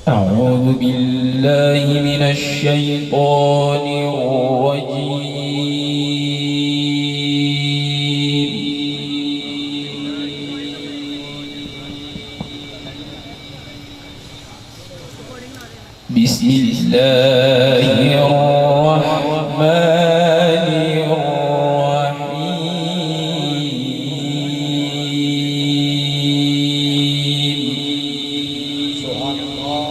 أعوذ بالله من الشيطان الرجيم. بسم الله الرحمن الرحيم. سبحان الله.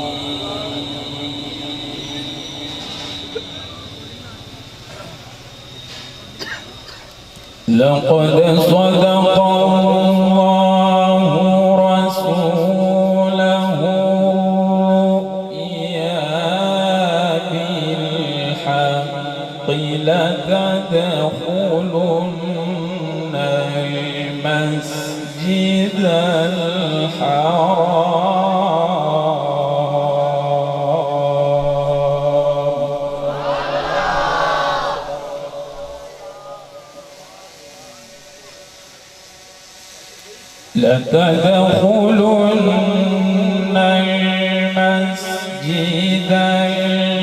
لقد صدق الله رسوله بالحق لتدخلن المسجد الحرام لتدخلن المسجد الحرام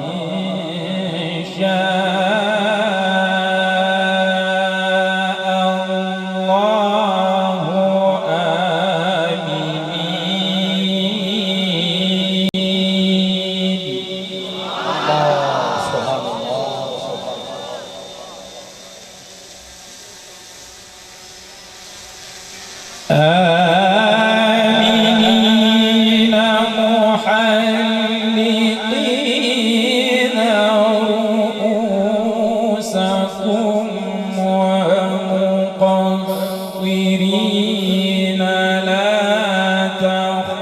إن شاء الله آمنين. سبحان الله. آمنين محلقين رؤوسكم ومقصرين لا تخافون.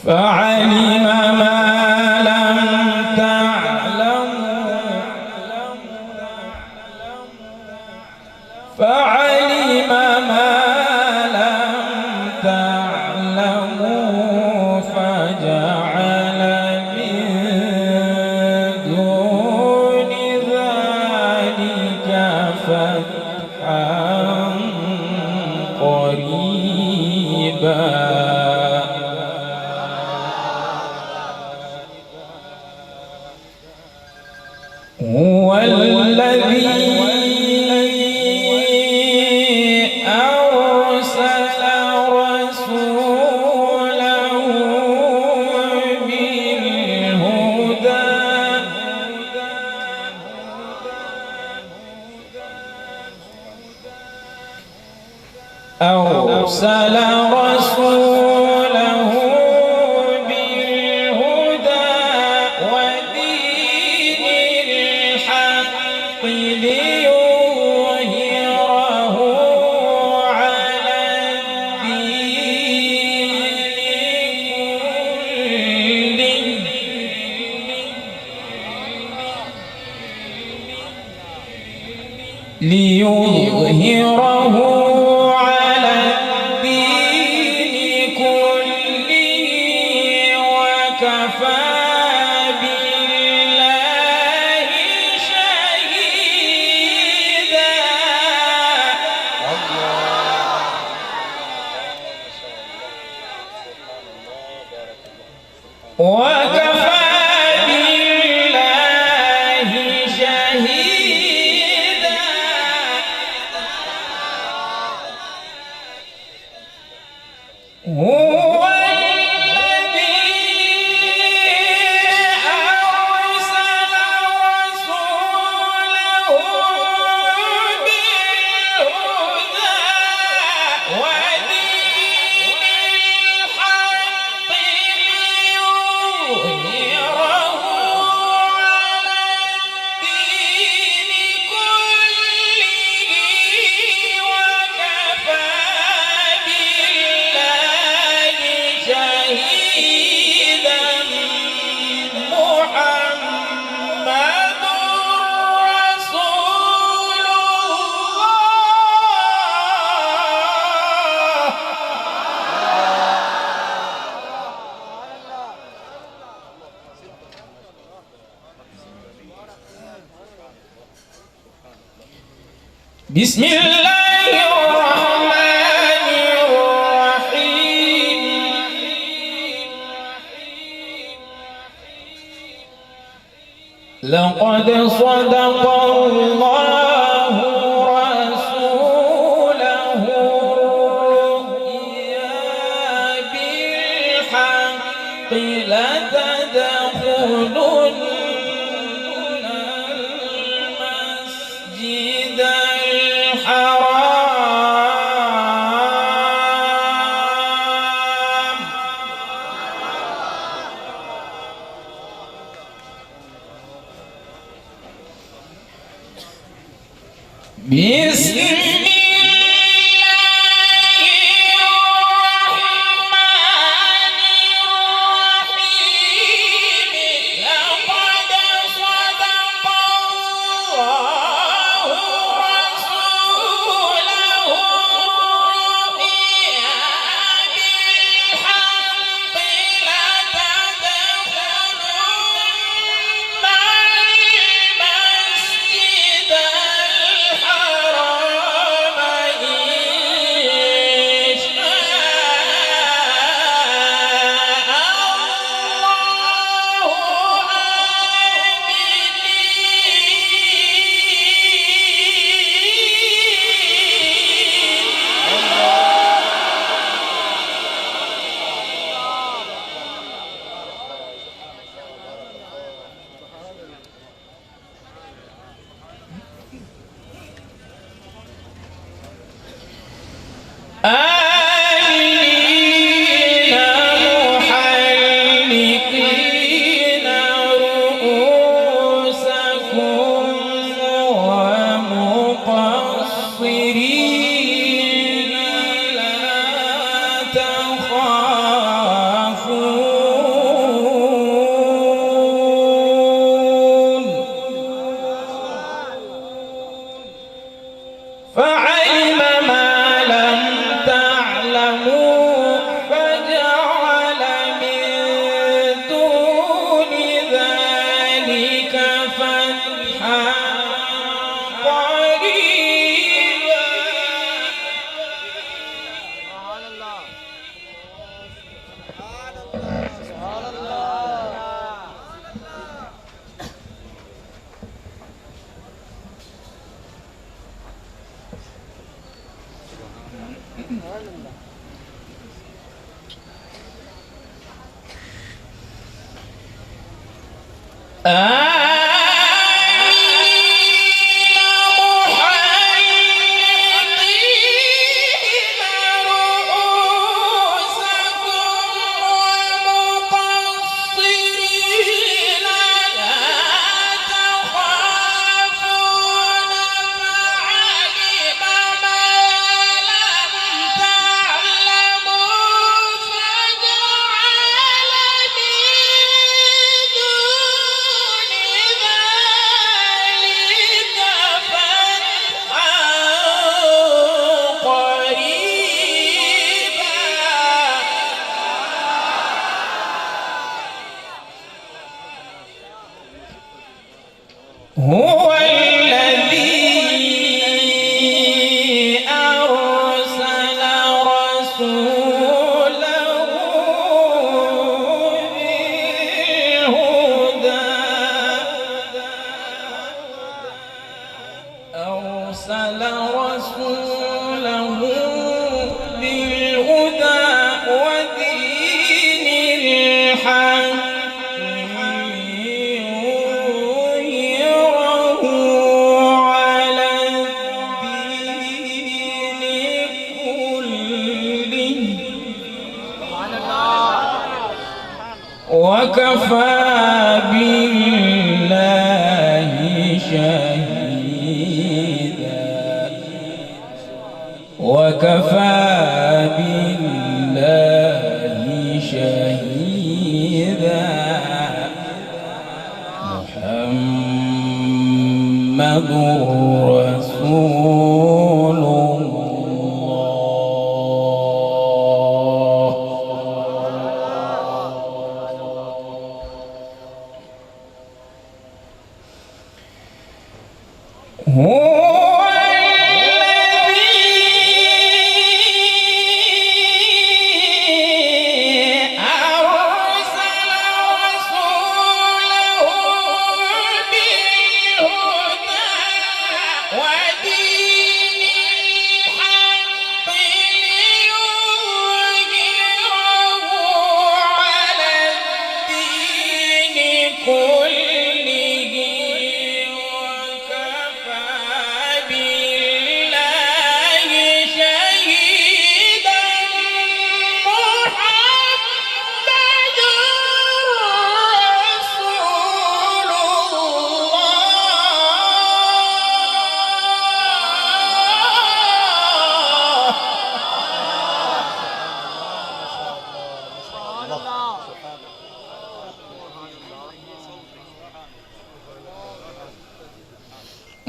فعلم ما لم تعلموا فعلم ما لم تعلموا فجعل من دون ذلك فتحا قريبا. هو الذي أرسل رسوله بالهدى أرسل رسوله بالهدى ودين الحق ليظهره على الدين كله ليظهره على الدين كله وكفى بالله شهيدا. وكفى بالله شهيدا. هو الذي أرسل رسوله بالهدى ودين الحق ليظهره بسم الله الرحمن الرحيم لقد صدق الله رسوله الرؤيا بالحق لتدخلن المسجد الحرام بسم آمنين محلقين رؤوسكم ومقصرين لا تخافون فعلم ما لم تعلموا فجعل من دون ذلك فتحا قريبا هو الذي أرسل رسوله بالهدى ودين الحق ليظهره على الدين كله وكفى بالله شهيدا وكفى بالله شهيدا محمد رسول الله هو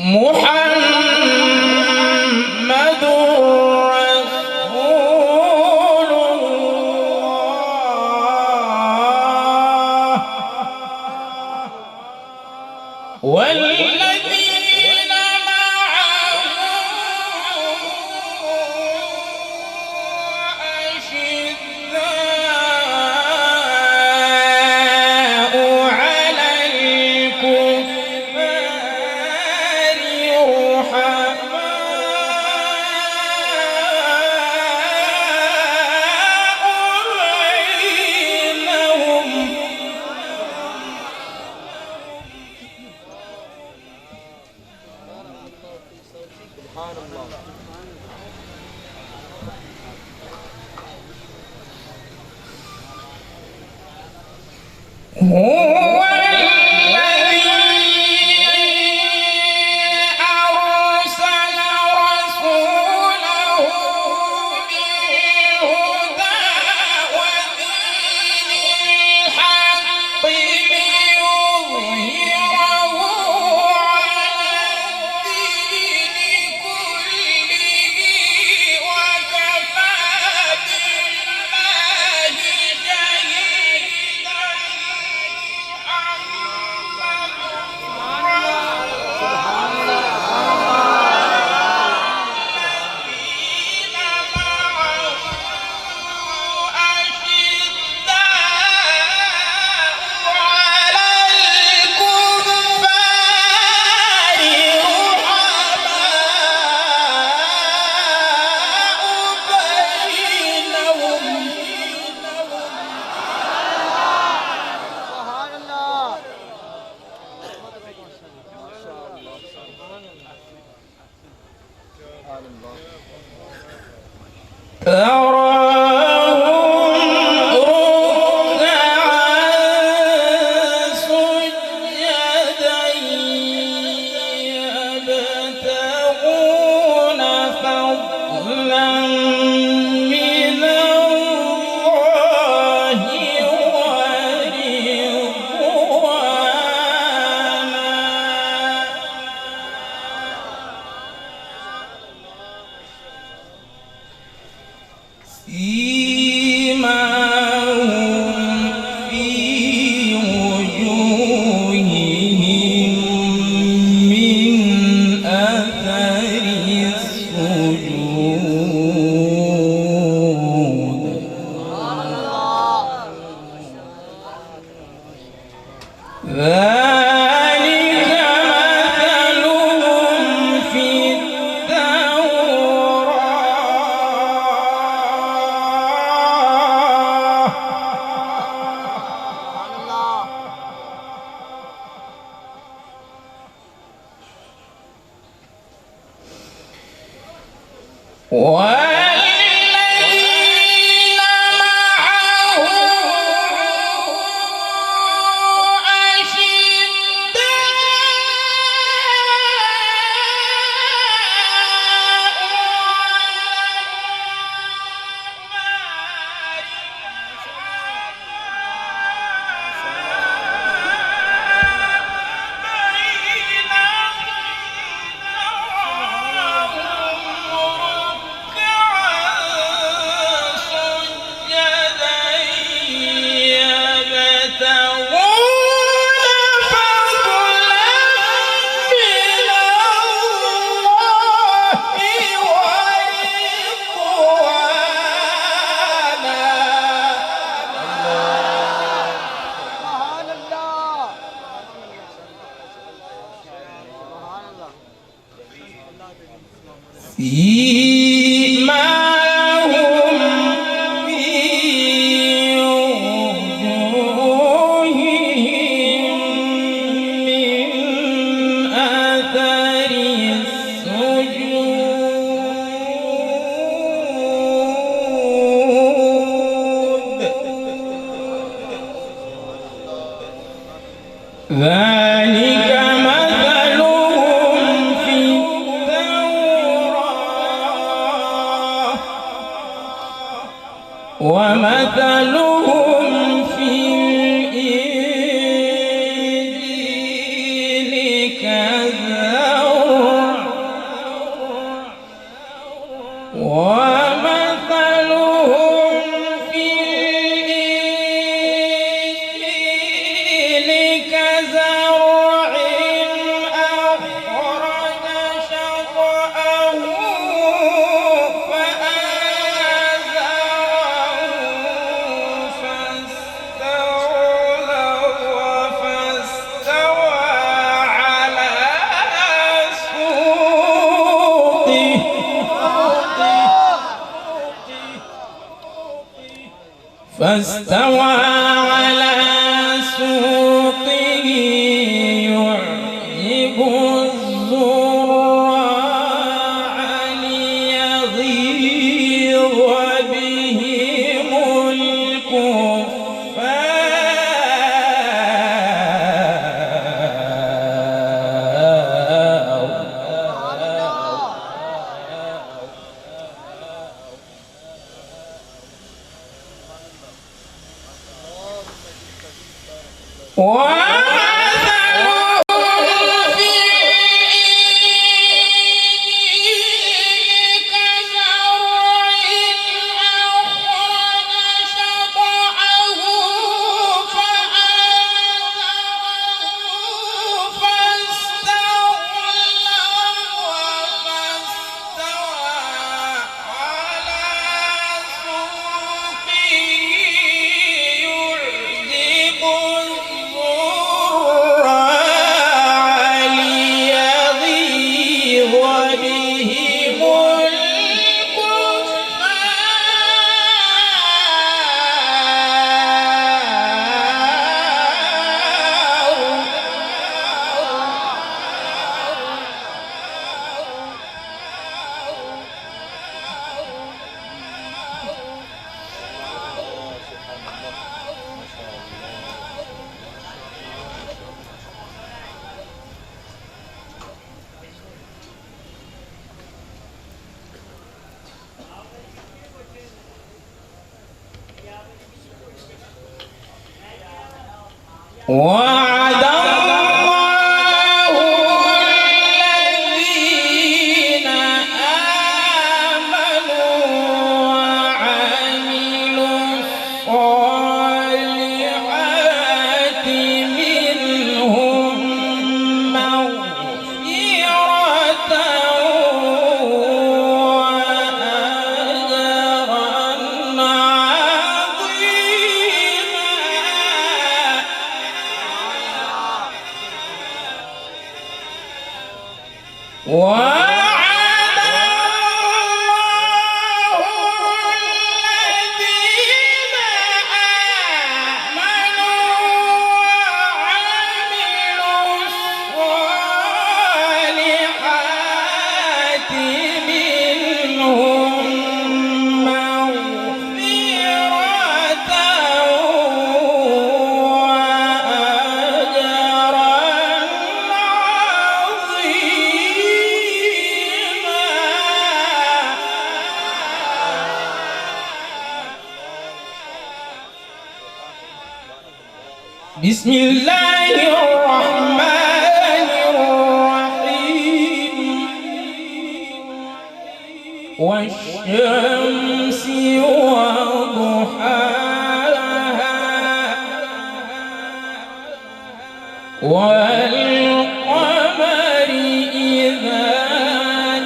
محمد رسول الله والذين معه أشداء على الكفار هو الذي أرسل رسوله بالهدى ودين الحق ليظهره على الدين كله وكفى بالله شهيدا. تراهم ركعا سجدا يبتغون فضلا من الله ورضوانا سيماهم في وجوههم من أثر السجود ذلك مثلهم في والذين معه سيماهم في وجوههم من أثر السجود ذلك مثلهم في التوراة ومثلهم في الإنجيل كزرع فاستوى على سوقه يعجب الزراع ليغيظ بهم وعد الله الذين آمنوا وعملوا الصالحات منهم مغفرة وعد الله الذين آمنوا وعملوا الصالحات منهم مغفرة بسم الله الرحمن الرحيم والشمس وضحاها والقمر إذا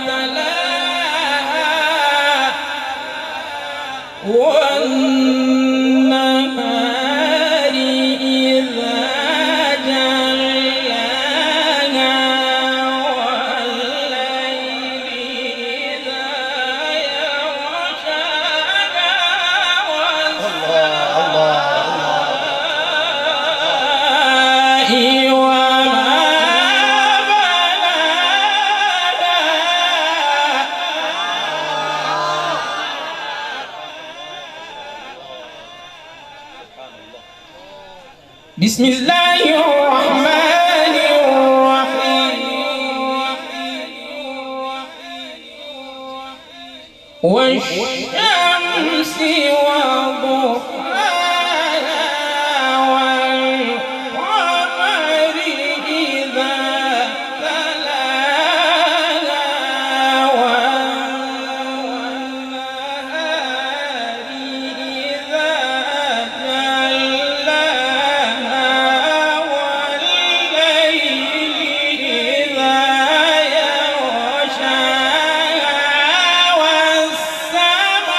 تلاها والنهار إذا جلاها والليل إذا يغشاها والسماء وما بسم الله الرحمن الرحيم والشمس وضحاها والقمر إذا تلاها والنهار إذا جلاها والسماء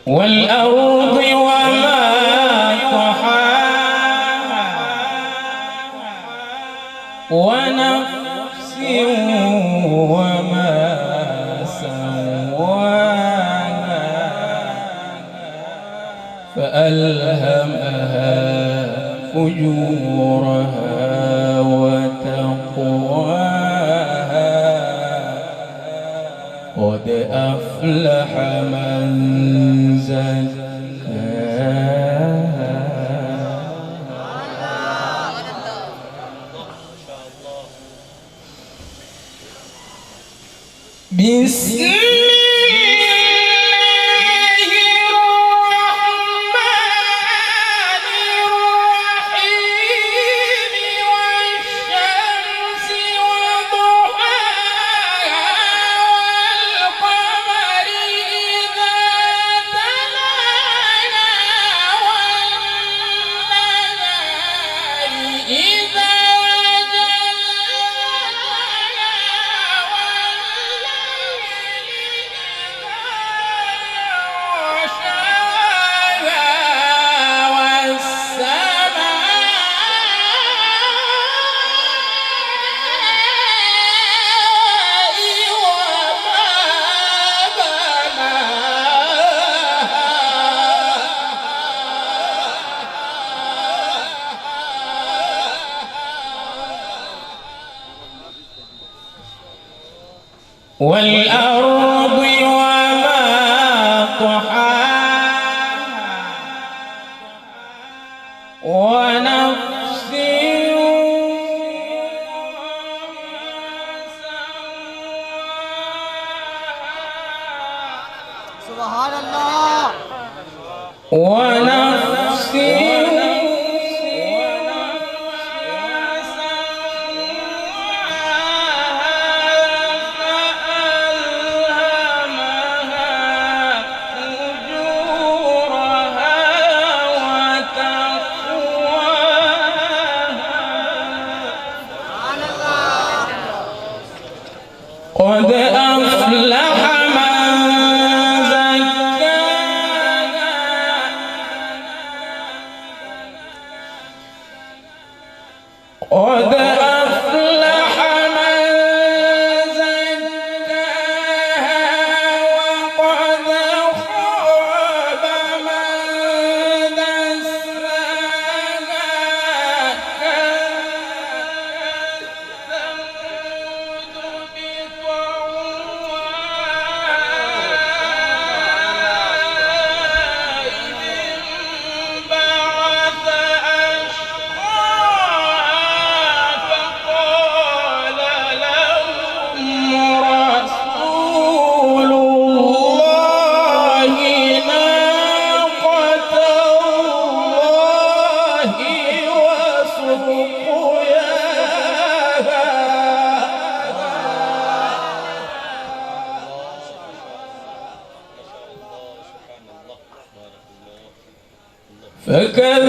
والأرض وما طحاها ونفس وما سواها فألهمها فجورها وتقواها قد أفلح من زكاها. بسم والأرض وما طحاها ونفس سبحان الله ونفس قد أفلح من زكاها قد أفلح من زكاها وقد خاب من دساها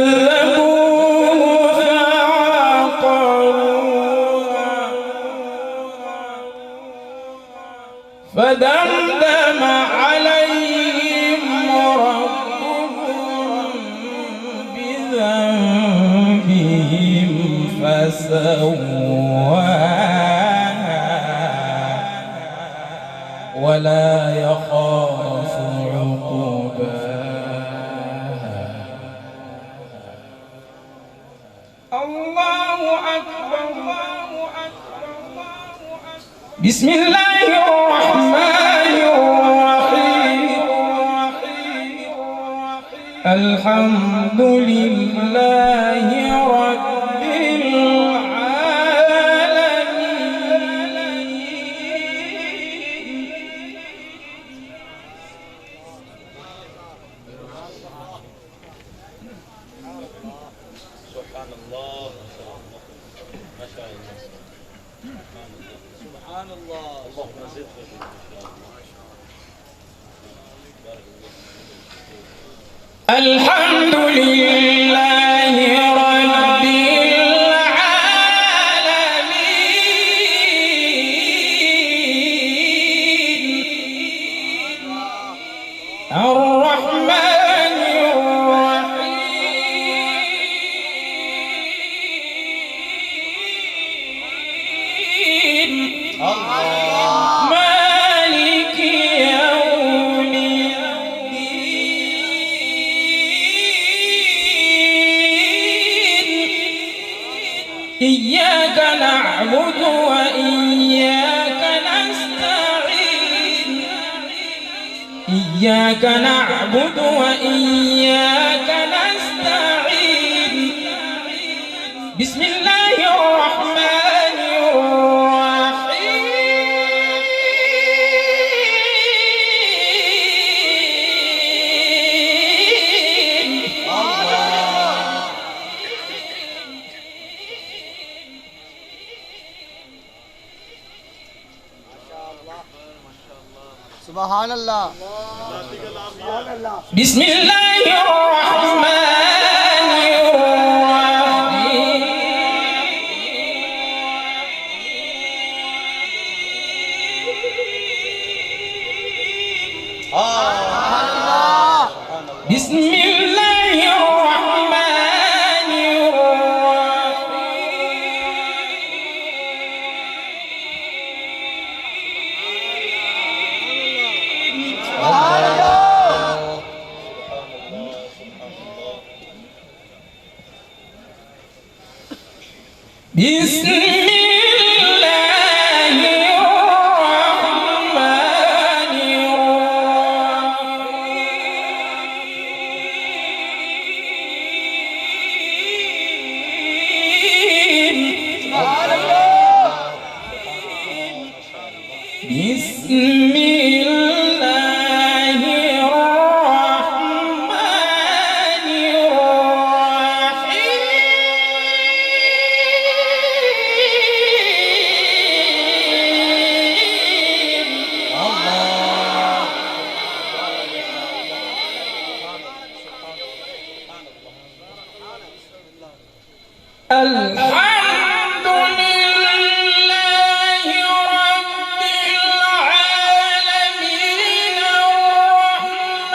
فكذبوه فعقروها فدمدم عليهم ربهم بذنبهم فسواها ولا يخاف عقباها. الله أكبر. بسم الله الرحمن الرحيم. الحمد لله رب العالمين. سبحان الله ما شاء الله سبحان الله اللهم زد وزد الحمد لله رب العالمين الرحمن إياك نعبد وإياك نستعين إياك نعبد وإياك نستعين بسم الله الرحمن الرحيم سبحان الله بسم الله الرحمن الرحيم بسم الله الرحمن الرحيم بسم الله الرحمن الرحيم بسم الله الرحمن الرحيم الحمد لله رب العالمين الرحمن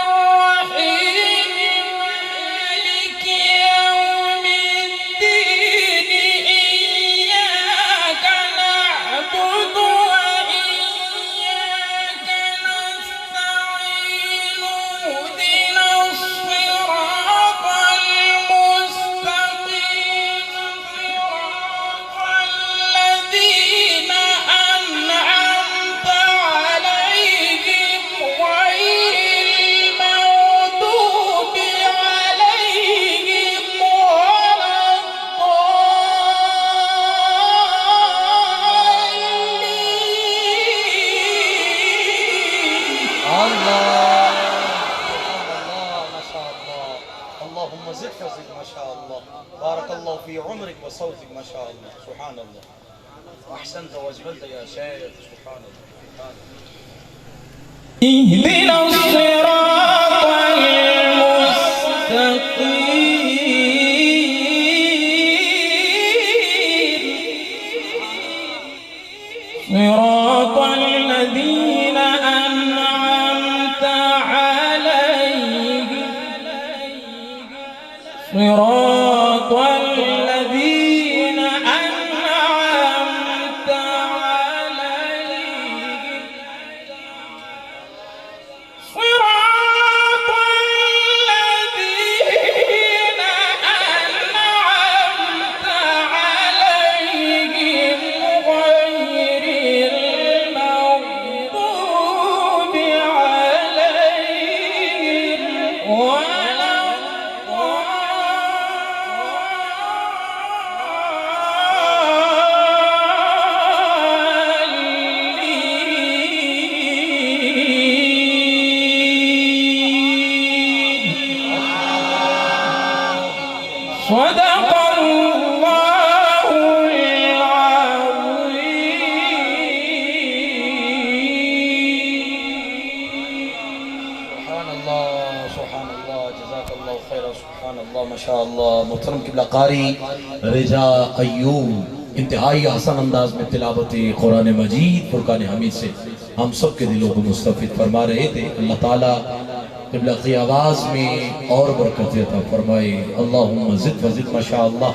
الرحيم مالك يوم الدين إياك نعبد وإياك نستعين اهدنا الصراط المستقيم صراط الذين أنعمت عليهم غير المغضوب عليهم ولا اللهم زد فزد ما شاء الله. بارك الله في عمرك وصوتك ما شاء الله. سبحان الله. واحسنت واجملت يا شيخ. سبحان الله. اهدنا الصراط المستقيم صراط الذين أنعمت عليهم صراط الذين أنعمت عليهم صراط الذين أنعمت عليهم غير المغضوب عليهم ولا صدق الله سبحان الله. سبحان الله. جزاك الله خيرا. سبحان الله ما شاء الله. محترم किबला कारी रजा अय्यूब इंतहाई हसन अंदाज में तिलावत कुरान मजीद फुरकान हमीद से हम सब के दिलों को मुस्तफिद फरमा रहे थे। अल्लाह ताला किबला की आवाज़ में और बरकत अता फरमाए। अल्लाहुम्मा ज़िद व ज़िद माशा अल्लाह।